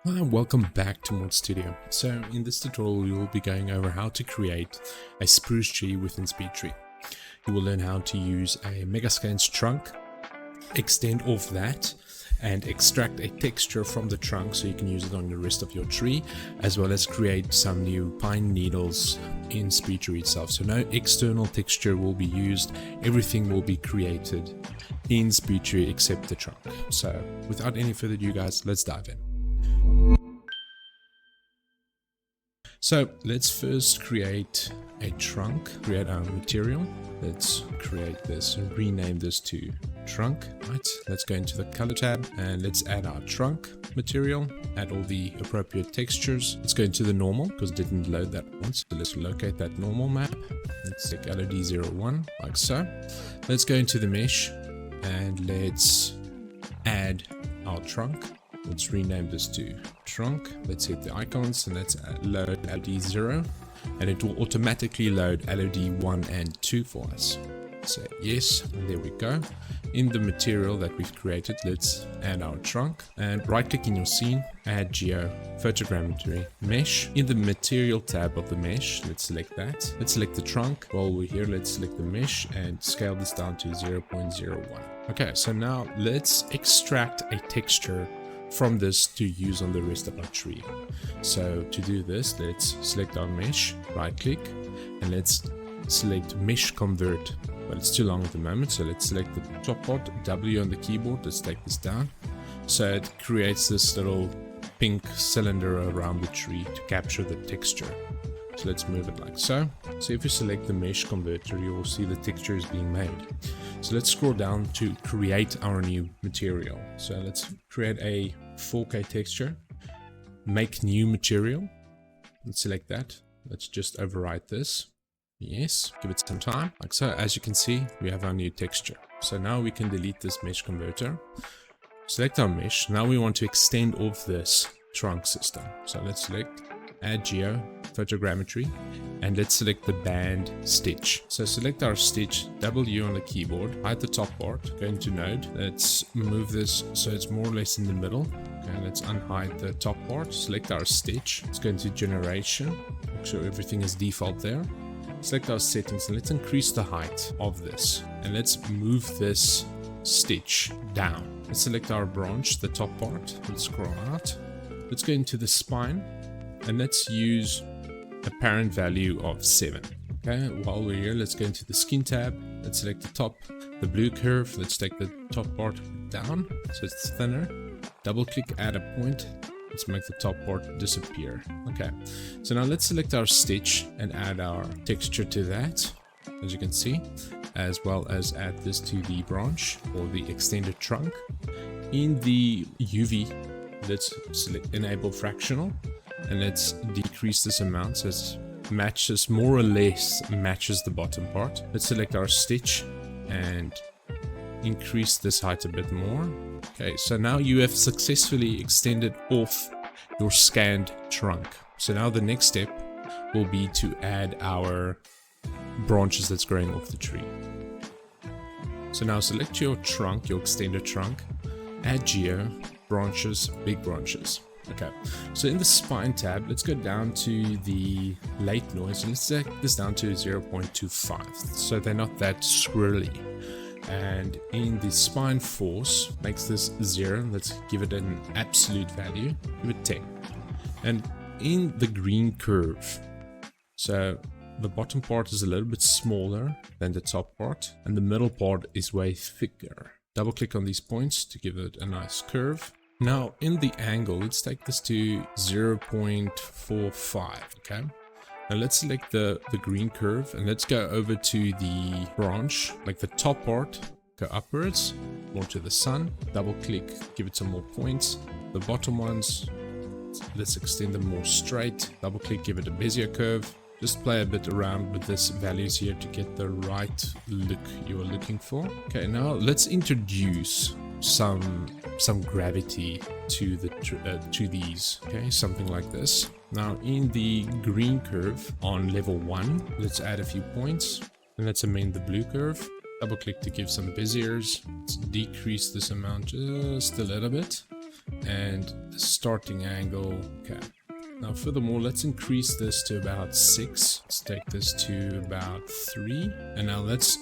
Hi and welcome back to Mod Studio. So in this tutorial we will be going over how to create a spruce tree within Speedtree. You will learn how to use a Megascans trunk, extend off that and extract a texture from the trunk so you can use it on the rest of your tree, as well as create some new pine needles in Speedtree itself. So no external texture will be used, everything will be created in Speedtree except the trunk. So without any further ado guys, let's dive in. So let's first create a trunk, create our material. Let's create this and rename this to trunk, right? Let's go into the color tab and let's add our trunk material, add all the appropriate textures. Let's go into the normal because it didn't load that once. So let's locate that normal map. Let's take LOD01 like so. Let's go into the mesh and let's add our trunk. Let's rename this to trunk. Let's hit the icons and let's load LOD0 and it will automatically load LOD1 and 2 for us. Say yes, and there we go. In the material that we've created, let's add our trunk and right click in your scene, add geo photogrammetry mesh. In the material tab of the mesh, let's select that. Let's select the trunk. While we're here, let's select the mesh and scale this down to 0.01. Okay, so now let's extract a texture from this to use on the rest of our tree. So to do this, let's select our mesh, right click, and let's select mesh convert, but it's too long at the moment, so let's select the top part, W on the keyboard. Let's take this down so it creates this little pink cylinder around the tree to capture the texture. So let's move it like so. So if you select the mesh converter, you will see the texture is being made. So let's scroll down to create our new material. So let's create a 4K texture, make new material. Let's select that. Let's just overwrite this. Yes, give it some time. Like so, as you can see, we have our new texture. So now we can delete this mesh converter. Select our mesh. Now we want to extend off this trunk system. So let's select add geo photogrammetry and let's select the band stitch. So select our stitch, W on the keyboard, hide the top part, go into node. Let's move this so it's more or less in the middle. Okay, let's unhide the top part, select our stitch. Let's go into generation, make sure everything is default there. Select our settings and let's increase the height of this and let's move this stitch down. Let's select our branch, the top part. Let's scroll out. Let's go into the spine and let's use a parent value of 7. Okay, while we're here, let's go into the skin tab. Let's select the top, the blue curve. Let's take the top part down so it's thinner. Double click, add a point. Let's make the top part disappear. Okay, so now let's select our stitch and add our texture to that, as you can see, as well as add this to the branch or the extended trunk. In the UV, let's select enable fractional and let's decrease this amount so it matches, more or less matches the bottom part. Let's select our stitch and increase this height a bit more. Okay, so now you have successfully extended off your scanned trunk. So now the next step will be to add our branches that's growing off the tree. So now select your trunk, your extended trunk, add geo, branches, big branches. Okay, so in the spine tab, let's go down to the late noise and let's set this down to 0.25 so they're not that swirly. And in the spine force, makes this 0. Let's give it an absolute value, give it 10. And in the green curve, so the bottom part is a little bit smaller than the top part and the middle part is way thicker. Double click on these points to give it a nice curve. Now in the angle, let's take this to 0.45, okay? Now let's select the green curve and let's go over to the branch, like the top part, go upwards, more to the sun, double click, give it some more points. The bottom ones, let's extend them more straight, double click, give it a Bezier curve. Just play a bit around with this values here to get the right look you are looking for. Okay, now let's introduce some gravity to the to these. Okay, something like this. Now in the green curve on level 1, let's add a few points and let's amend the blue curve. Double click to give some beziers. Let's decrease this amount just a little bit. and the starting angle. Okay. Now furthermore, let's increase this to about 6. Let's take this to about 3. And now let's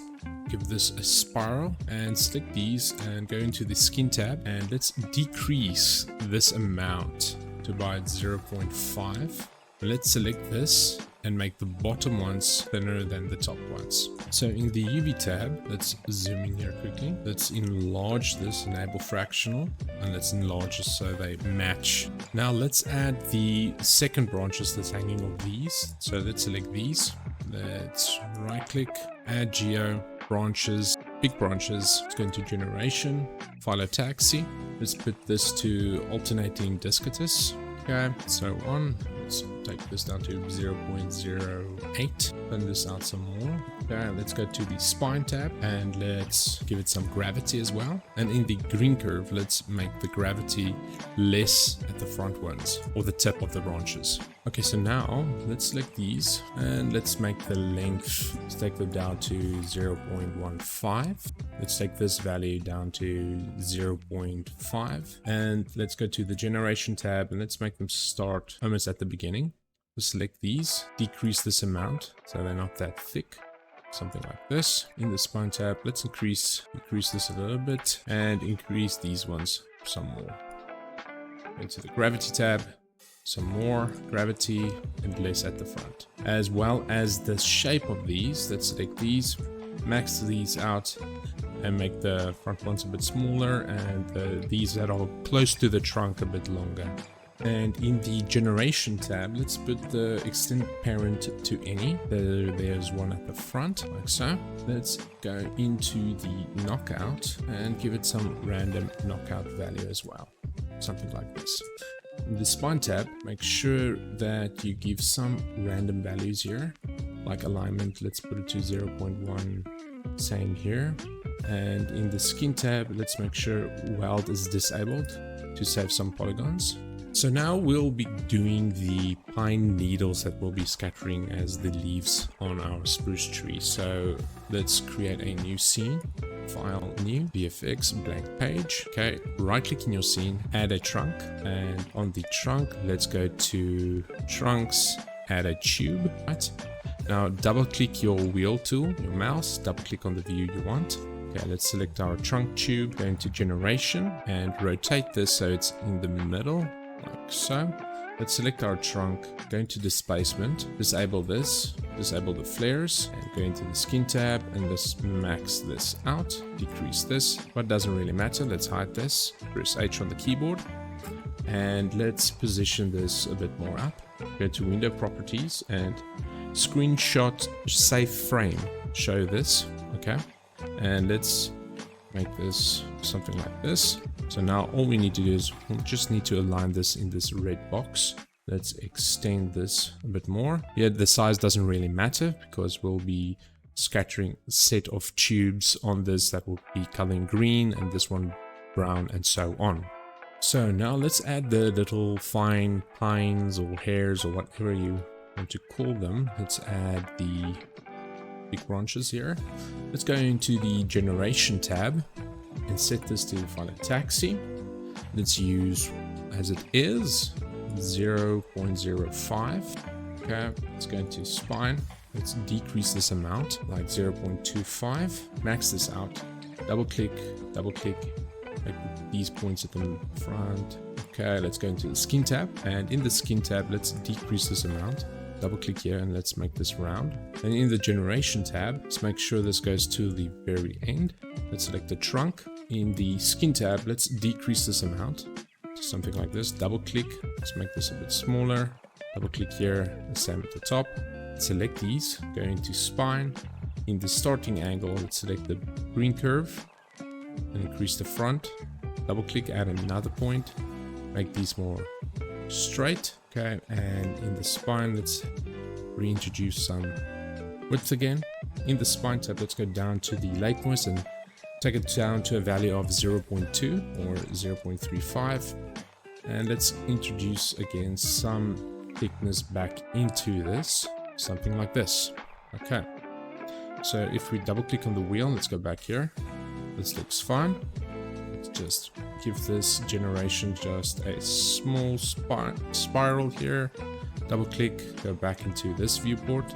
give this a spiral and select these and go into the skin tab, and let's decrease this amount to about 0.5. Let's select this and make the bottom ones thinner than the top ones. So in the UV tab, let's zoom in here quickly. Let's enlarge this, enable fractional, and let's enlarge it so they match. Now let's add the second branches that's hanging off these. So let's select these. Let's right click, add geo, branches, big branches. Let's go into generation, phylotaxy. Let's put this to alternating discatus. Okay, so on. Let's take this down to 0.08. Turn this out some more. Okay, let's go to the spine tab and let's give it some gravity as well. And in the green curve, let's make the gravity less at the front ones, or the tip of the branches. Okay, so now let's select these and let's make the length, let's take them down to 0.15. Let's take this value down to 0.5 and let's go to the generation tab and let's make them start almost at the beginning. Let's select these, decrease this amount so they're not that thick. Something like this. In the spine tab, let's decrease this a little bit and increase these ones some more. Into the gravity tab, some more gravity and less at the front. As well as the shape of these, let's select these, max these out and make the front ones a bit smaller and these that are close to the trunk a bit longer. And in the generation tab, let's put the extend parent to any. There's one at the front, like so. Let's go into the knockout and give it some random knockout value as well. Something like this. In the spine tab, make sure that you give some random values here. Like alignment, let's put it to 0.1, same here. And in the skin tab, let's make sure weld is disabled to save some polygons. So now we'll be doing the pine needles that we'll be scattering as the leaves on our spruce tree. So let's create a new scene. File, new, VFX, blank page. Okay, right click in your scene, add a trunk. And on the trunk, let's go to trunks, add a tube, right? Now double click your wheel tool, your mouse, double click on the view you want. Okay, let's select our trunk tube, go into generation and rotate this so it's in the middle. Like so. Let's select our trunk, go into displacement, disable this, disable the flares, and go into the skin tab and let's max this out, decrease this, but doesn't really matter. Let's hide this, press H on the keyboard, and let's position this a bit more up. Go to window properties and screenshot save frame, show this, okay, and let's make this something like this. So now all we need to do is we'll just need to align this in this red box. Let's extend this a bit more. Yeah, the size doesn't really matter because we'll be scattering a set of tubes on this that will be coloring green and this one brown and so on. So now let's add the little fine pines or hairs or whatever you want to call them. Let's add the big branches here. Let's go into the generation tab and set this to phylotaxy. Let's use as it is 0.05. Okay, let's go into spine. Let's decrease this amount like 0.25. Max this out. Double click, like these points at the front. Okay, let's go into the skin tab, and in the skin tab, let's decrease this amount. Double click here and let's make this round. And in the generation tab, let's make sure this goes to the very end. Let's select the trunk. In the skin tab, let's decrease this amount to something like this. Double click, let's make this a bit smaller. Double click here, the same at the top. Select these, go into spine. In the starting angle, let's select the green curve and increase the front. Double click, add another point, make these more straight. Okay, and in the spine, let's reintroduce some width again. In the spine tab, let's go down to the late noise and take it down to a value of 0.2 or 0.35. And let's introduce again some thickness back into this, something like this. Okay, so if we double click on the wheel, let's go back here. This looks fine. Let's just give this generation just a small spiral here. Double click, go back into this viewport.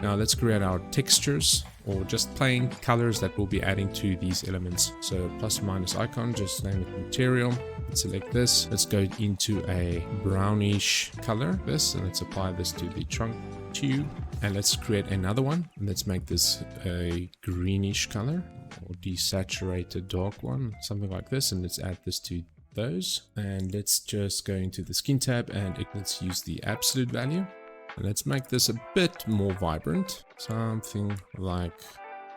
Now let's create our textures, or just plain colors that we'll be adding to these elements. So plus or minus icon, just name it material. Let's select this. Let's go into a brownish color, this, and let's apply this to the trunk tube. And let's create another one. Let's make this a greenish color, or desaturated dark one, something like this. And let's add this to those. And let's just go into the skin tab and let's use the absolute value. And let's make this a bit more vibrant, something like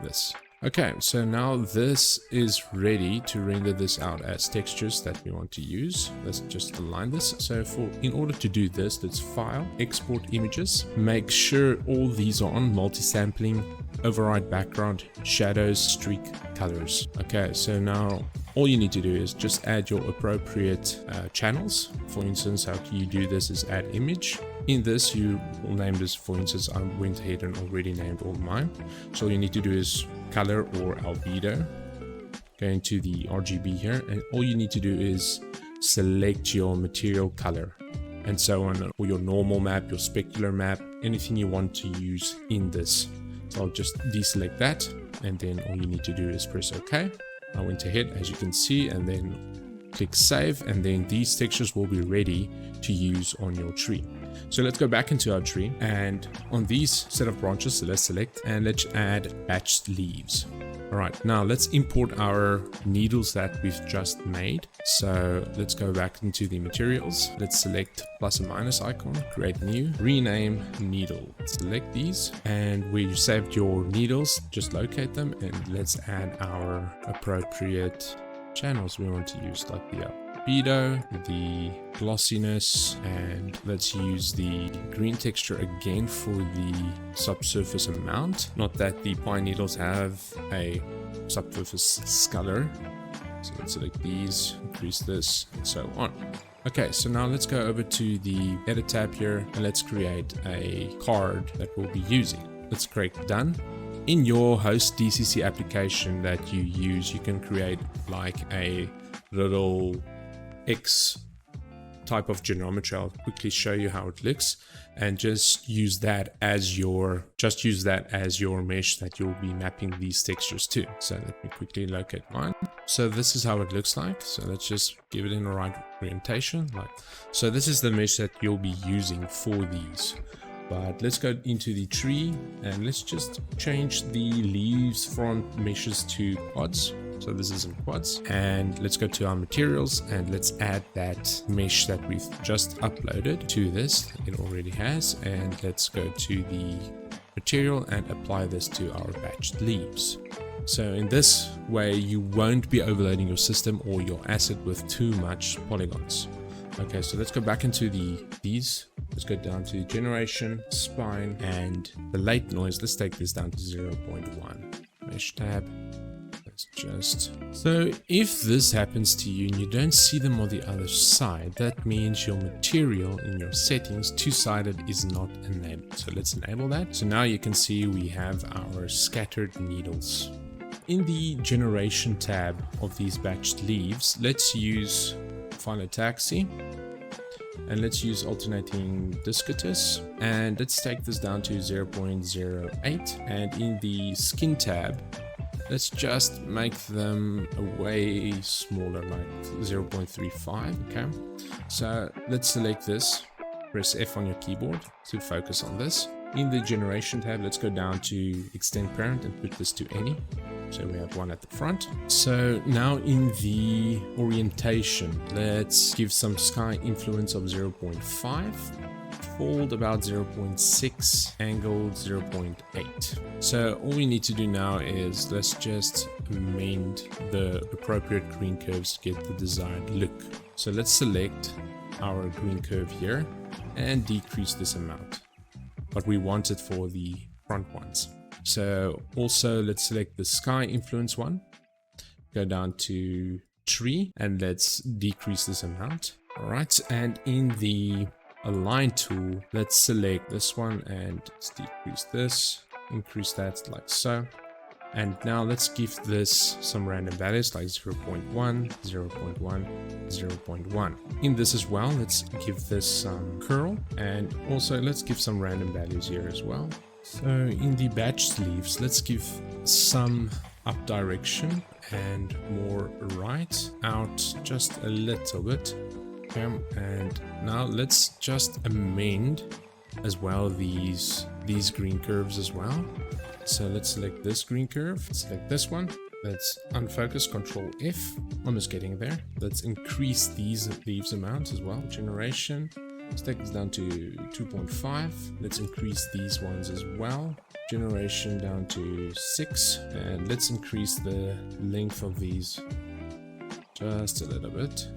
this. Okay, so now this is ready to render this out as textures that we want to use. Let's just align this. So in order to do this, let's file, export images, make sure all these are on, multi-sampling, override background, shadows, streak, colors. Okay, so now all you need to do is just add your appropriate channels. For instance, how you do this is add image. In this, you will name this, for instance, I went ahead and already named all mine. So all you need to do is color or albedo. Go into the RGB here, and all you need to do is select your material color and so on, or your normal map, your specular map, anything you want to use in this. So I'll just deselect that, and then all you need to do is press OK. I went ahead, as you can see, and then click save, and then these textures will be ready to use on your tree. So let's go back into our tree, and on these set of branches, so let's select and let's add batched leaves. All right, now let's import our needles that we've just made. So let's go back into the materials. Let's select plus or minus icon, create new, rename needle. Select these, and where you saved your needles, just locate them, and let's add our appropriate channels we want to use, like the albedo, the glossiness, and let's use the green texture again for the subsurface amount. Not that the pine needles have a subsurface color. So let's select these, increase this, and so on. Okay, so now let's go over to the edit tab here, and let's create a card that we'll be using. Let's click done. In your host DCC application that you use, you can create like a little X type of geometry. I'll quickly show you how it looks, and just use that as your mesh that you'll be mapping these textures to. So let me quickly locate mine. So this is how it looks like. So let's just give it in the right orientation. So this is the mesh that you'll be using for these. But let's go into the tree, and let's just change the leaves from meshes to quads. So this is in quads, and let's go to our materials, and let's add that mesh that we've just uploaded to this. It already has, and let's go to the material and apply this to our batched leaves. So in this way, you won't be overloading your system or your asset with too much polygons. Okay, so let's go back into these. Let's go down to generation, spine, and the late noise. Let's take this down to 0.1. Mesh tab. Let's just... So if this happens to you and you don't see them on the other side, that means your material in your settings, two-sided, is not enabled. So let's enable that. So now you can see we have our scattered needles. In the generation tab of these batched leaves, let's use phyllotaxy, and let's use alternating discotus, and let's take this down to 0.08, and in the skin tab, let's just make them way smaller, like 0.35. okay, so let's select this, press F on your keyboard to focus on this. In the generation tab, let's go down to extend parent and put this to any. So we have one at the front. So now in the orientation, let's give some sky influence of 0.5, fold about 0.6, angled 0.8. So all we need to do now is let's just amend the appropriate green curves to get the desired look. So let's select our green curve here and decrease this amount, but we want it for the front ones. So also let's select the sky influence one, go down to tree, and let's decrease this amount. All right, and in the align tool, let's select this one and let's decrease this, increase that like so, And now let's give this some random values like 0.1, 0.1, 0.1. In this as well, let's give this some curl, and also let's give some random values here as well. So in the batch sleeves, let's give some up direction and more right, out just a little bit. And now let's just amend as well these green curves as well. So let's select this green curve, select this one. Let's unfocus, Control F, almost getting there. Let's increase these amounts as well. Generation, let's take this down to 2.5. Let's increase these ones as well. Generation down to 6. And let's increase the length of these just a little bit.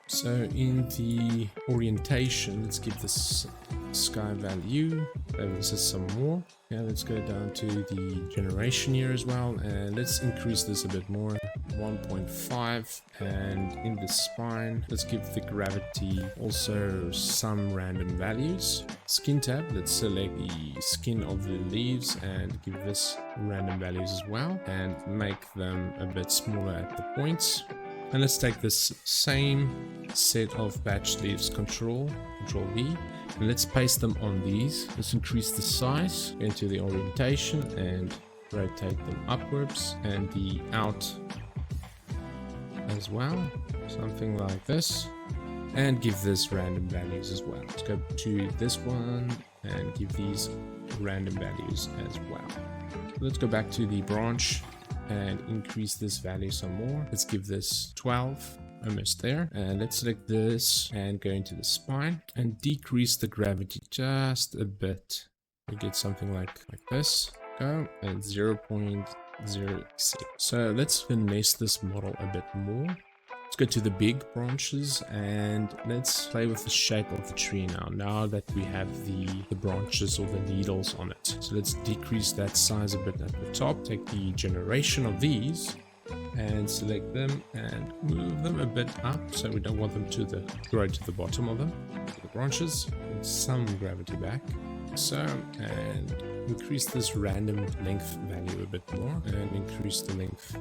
So in the orientation, let's give this sky value. This is some more. Yeah, let's go down to the generation here as well, and let's increase this a bit more, 1.5. And in the spine, let's give the gravity also some random values. Skin tab, let's select the skin of the leaves and give this random values as well, and make them a bit smaller at the points. And let's take this same set of batch leaves, Control V, and let's paste them on these. Let's increase the size, into the orientation, and rotate them upwards, and the out as well, something like this, and give this random values as well. Let's go to this one and give these random values as well. Let's go back to the branch and increase this value some more. Let's give this 12, almost there. And let's select this and go into the spine and decrease the gravity just a bit. We get something like this. Go and 0.06. So let's finesse this model a bit more. Let's go to the big branches and let's play with the shape of the tree now that we have the branches or the needles on it. So let's decrease that size a bit at the top. Take the generation of these and select them and move them a bit up, so we don't want them to grow to the bottom of them. The branches, and some gravity back. So, and increase this random length value a bit more and increase the length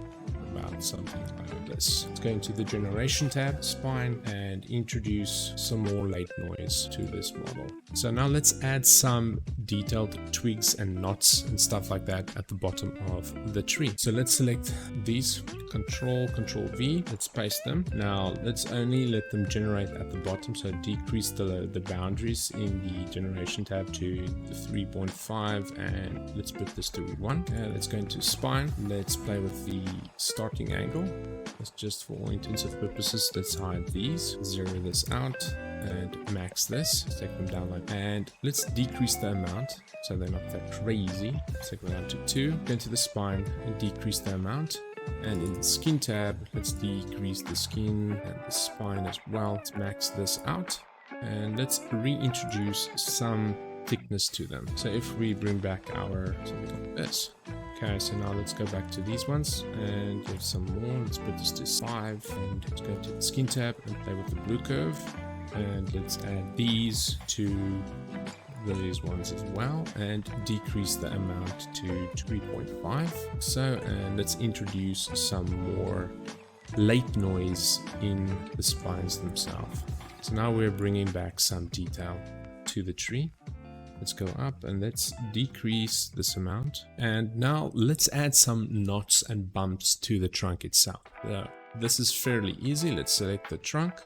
about something like this. Let's go into the generation tab, spine, and introduce some more late noise to this model. So now let's add some detailed twigs and knots and stuff like that at the bottom of the tree. So let's select these, Control V, let's paste them. Now let's only let them generate at the bottom, so decrease the boundaries in the generation tab to 3.5, and let's put this to 1. Let's go into spine, let's play with the starting angle. Let's just, for all intensive purposes, let's hide these, zero this out, and max this. Let's take them down like, and let's decrease the amount so they're not that crazy. Let's take them down to 2. Go into the spine and decrease the amount. And in the skin tab, let's decrease the skin and the spine as well. Let's max this out, and let's reintroduce some thickness to them. So if we bring back our something like this. Okay, so now let's go back to these ones and give some more. Let's put this to 5, and let's go to the skin tab and play with the blue curve, and let's add these to these ones as well and decrease the amount to 3.5. So, and let's introduce some more late noise in the spines themselves. So now we're bringing back some detail to the tree. Let's go up and let's decrease this amount. And now let's add some knots and bumps to the trunk itself. This is fairly easy. Let's select the trunk,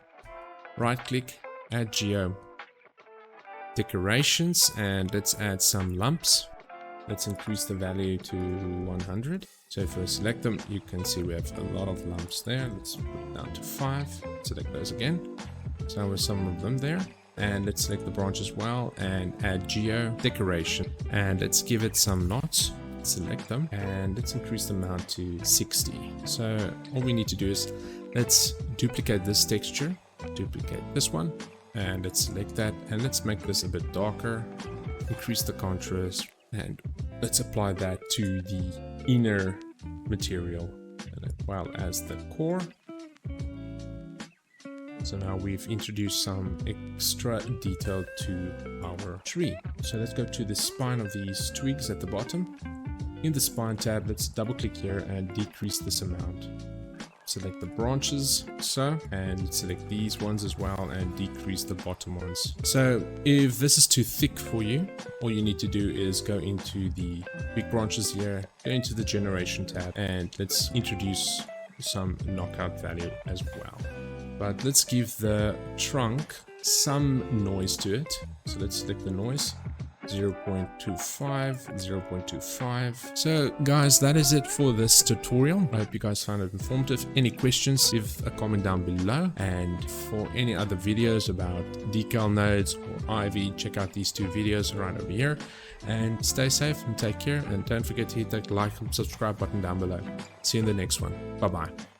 right click, add geo decorations, and let's add some lumps. Let's increase the value to 100. So if I select them, you can see we have a lot of lumps there. Let's put it down to 5. Select those again. So now with some of them there. And let's select the branch as well and add geo decoration. And let's give it some knots. Select them and let's increase the amount to 60. So all we need to do is let's duplicate this texture, duplicate this one, and let's select that and let's make this a bit darker, increase the contrast, and let's apply that to the inner material as well as the core. So now we've introduced some extra detail to our tree. So let's go to the spine of these twigs at the bottom In the spine tab, let's double click here and decrease this amount. Select the branches, so, and select these ones as well and decrease the bottom ones. So if this is too thick for you, all you need to do is go into the big branches here, go into the generation tab, and let's introduce some knockout value as well. But let's give the trunk some noise to it. So let's select the noise. 0.25, 0.25. So guys, that is it for this tutorial. I hope you guys found it informative. Any questions, leave a comment down below. And for any other videos about decal nodes or Ivy, check out these 2 videos right over here. And stay safe and take care. And don't forget to hit that like and subscribe button down below. See you in the next one. Bye bye.